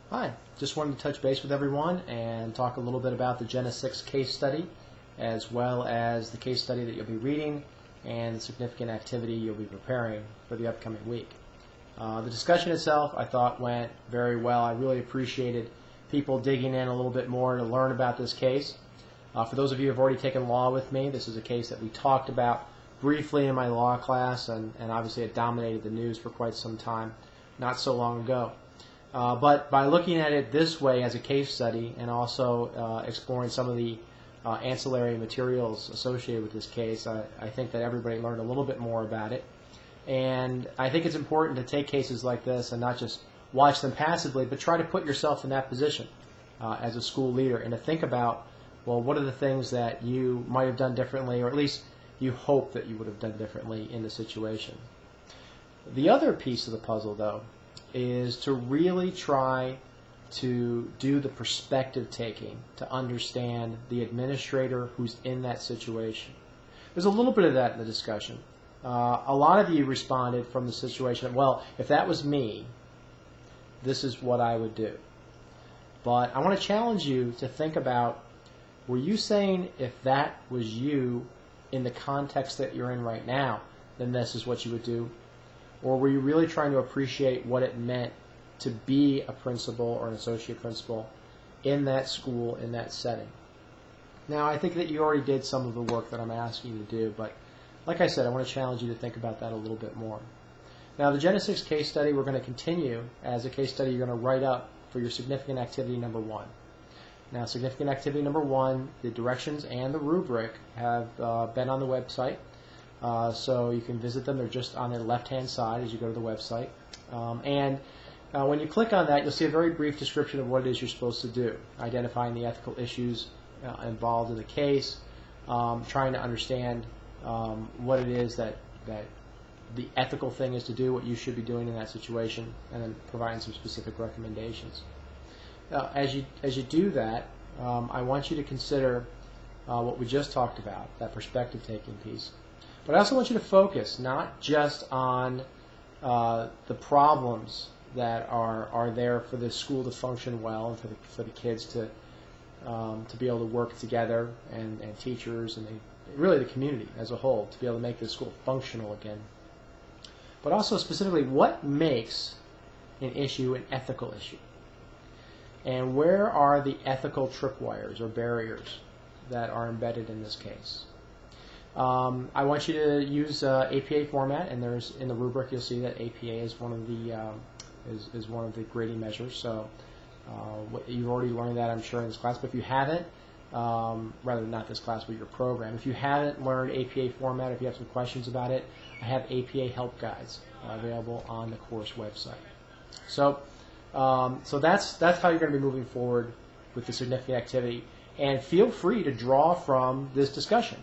Hi, just wanted to touch base with everyone and talk a little bit about the Jena 6 case study, as well as the case study that you'll be reading and the significant activity you'll be preparing for the upcoming week. The discussion itself I thought went very well. I really appreciated people digging in a little bit more to learn about this case. For those of you who have already taken law with me, this is a case that we talked about briefly in my law class, and obviously it dominated the news for quite some time, not so long ago. But by looking at it this way as a case study and also exploring some of the ancillary materials associated with this case, I think that everybody learned a little bit more about it. And I think it's important to take cases like this and not just watch them passively, but try to put yourself in that position as a school leader and to think about, well, what are the things that you might have done differently, or at least you hope that you would have done differently in the situation. The other piece of the puzzle, though, is to really try to do the perspective taking to understand the administrator who's in that situation. There's a little bit of that in the discussion. A lot of you responded from the situation, well, if that was me, this is what I would do. But I want to challenge you to think about, were you saying if that was you in the context that you're in right now, then this is what you would do? Or were you really trying to appreciate what it meant to be a principal or an associate principal in that school, in that setting? Now, I think that you already did some of the work that I'm asking you to do, but like I said, I want to challenge you to think about that a little bit more. Now, the Jena 6 case study, we're going to continue as a case study you're going to write up for your significant activity number 1. Now, significant activity number 1, the directions and the rubric have been on the website. So you can visit them. They're just on the left-hand side as you go to the website. When you click on that, you'll see a very brief description of what it is you're supposed to do, identifying the ethical issues involved in the case, trying to understand what it is that the ethical thing is to do, what you should be doing in that situation, and then providing some specific recommendations. As you do that, I want you to consider what we just talked about, that perspective-taking piece. But I also want you to focus not just on the problems that are there for the school to function well and for the kids to be able to work together, and teachers and really the community as a whole to be able to make this school functional again. But also specifically, what makes an issue an ethical issue? And where are the ethical tripwires or barriers that are embedded in this case? I want you to use APA format, and there's in the rubric you'll see that APA is one of the grading measures. So you've already learned that, I'm sure, in this class. But if you haven't, rather not this class, but your program, if you haven't learned APA format, if you have some questions about it, I have APA help guides available on the course website. So that's how you're going to be moving forward with the significant activity. And feel free to draw from this discussion.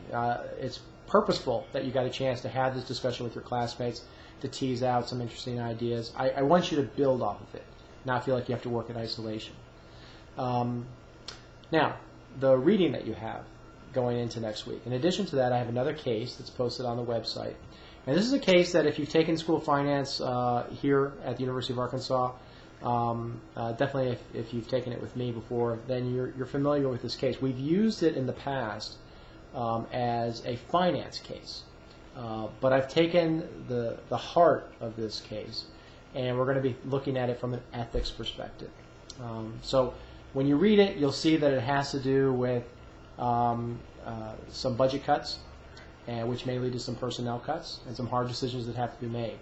It's purposeful that you got a chance to have this discussion with your classmates to tease out some interesting ideas. I want you to build off of it, not feel like you have to work in isolation. Now, the reading that you have going into next week. In addition to that, I have another case that's posted on the website. And this is a case that if you've taken school finance here at the University of Arkansas, definitely if you've taken it with me before, then you're familiar with this case. We've used it in the past as a finance case, but I've taken the heart of this case, and we're going to be looking at it from an ethics perspective. So when you read it, you'll see that it has to do with some budget cuts, which may lead to some personnel cuts and some hard decisions that have to be made.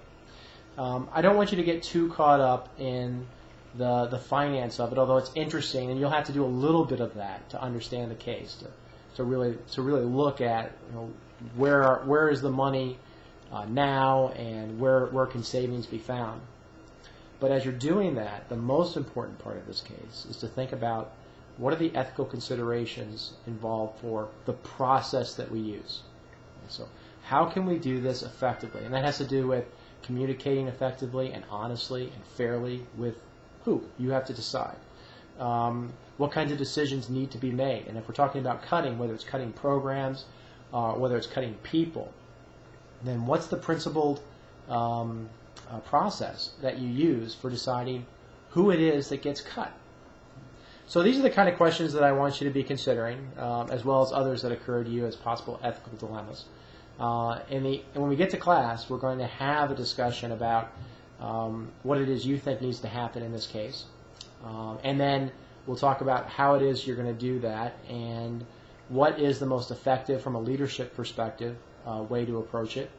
I don't want you to get too caught up in the finance of it, although it's interesting, and you'll have to do a little bit of that to understand the case, to really look at, where is the money now, and where can savings be found. But as you're doing that, the most important part of this case is to think about what are the ethical considerations involved for the process that we use. So how can we do this effectively? And that has to do with communicating effectively and honestly and fairly with who? You have to decide. What kinds of decisions need to be made? And if we're talking about cutting, whether it's cutting programs, whether it's cutting people, then what's the principled process that you use for deciding who it is that gets cut. So these are the kind of questions that I want you to be considering, as well as others that occur to you as possible ethical dilemmas. And when we get to class, we're going to have a discussion about what it is you think needs to happen in this case. And then we'll talk about how it is you're going to do that and what is the most effective from a leadership perspective way to approach it,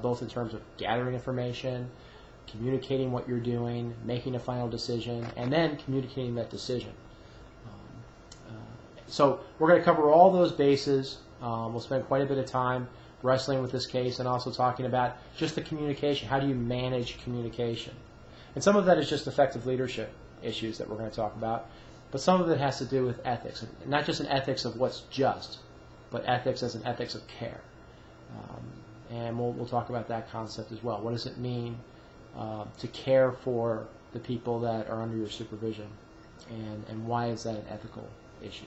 both in terms of gathering information, communicating what you're doing, making a final decision, and then communicating that decision. So we're going to cover all those bases. We'll spend quite a bit of time wrestling with this case and also talking about just the communication. How do you manage communication? And some of that is just effective leadership issues that we're going to talk about, but some of it has to do with ethics, not just an ethics of what's just, but ethics as an ethics of care. And we'll talk about that concept as well. What does it mean to care for the people that are under your supervision, and why is that an ethical issue?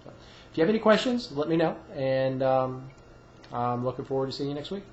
So, if you have any questions, let me know, and I'm looking forward to seeing you next week.